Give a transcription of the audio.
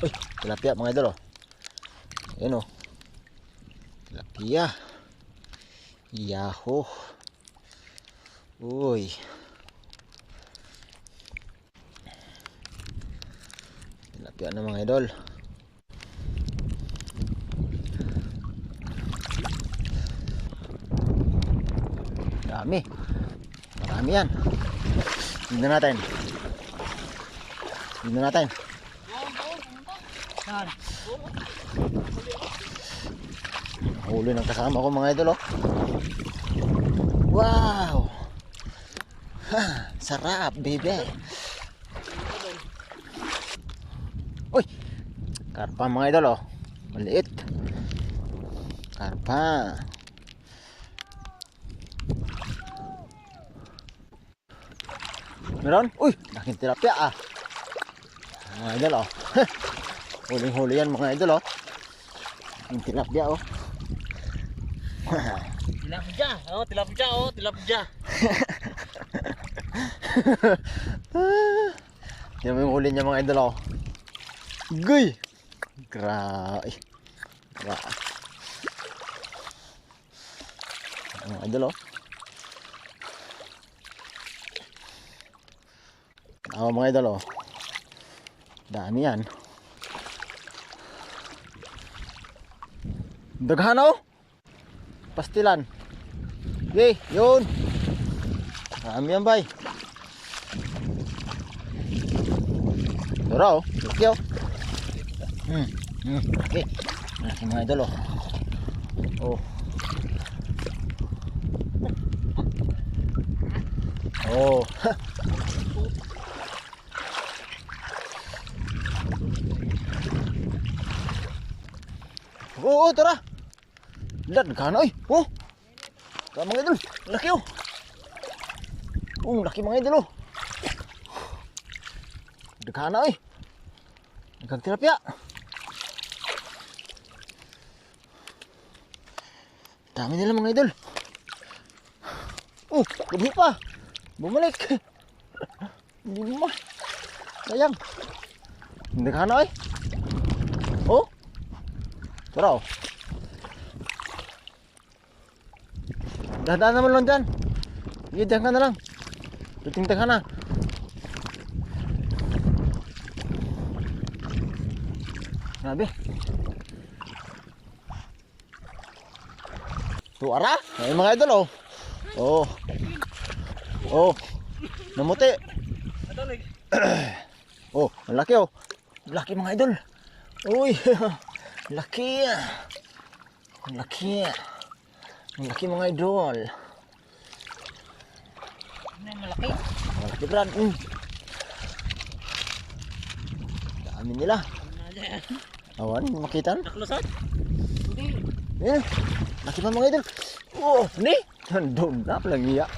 Uy, tilapia mga idol oh. Ayan oh. Tilapia. Yahoo. Uy. Tilapia na mga idol. Dami. Marami yan. Tignan natin. Tignan natin. Huli ng kasama ko mga idol oh. Wow. Ha, sarap baby. Uy. Karpa mga idol oh. Maliit. Karpa. Meron? Uy, laking tilapia ah. Mga idol oh. Huling-huli yan mga idol oh. Yung tilapia oh. Tilapia, oh, tilapia, oh, tilapia. Yan yung huli niya mga idol oh. Guy. Grabe. Grabe. Mga idol oh. Ako mga idol oh. Dami yan. Daghan oh. Pastilan. Yay, yun. Dami yan bay. Dora oh. Laki oh. Laki. Laki mga idol oh. Oh. Oh. Oh, tara. Daghan oy. Oh. Tara mga idol. Laki oh. Laki mga idol oh. Daghan oy. Daghang tilapia. Dami nila mga idol. Oh, gabi pa. Bumalik. Hindi mo. Sayang. Daghan oy. Oh. Tara oh. Dahan naman lang dyan. Sige, dahan ka na lang. Tuting-tang ka na. Grabe. Tuara. Ay mga idol oh. Oh. Oh. Namuti. Oh, ang laki oh. Laki mga idol. Uy. Laki. Ang laki. Ang laki mga idol. Ano yung malaki? Malaki brad. Dami nila. Awan, makita? Naklusot? Hindi. Eh, laki pa mga idol. Oh, ni? Nandun na, palang iya.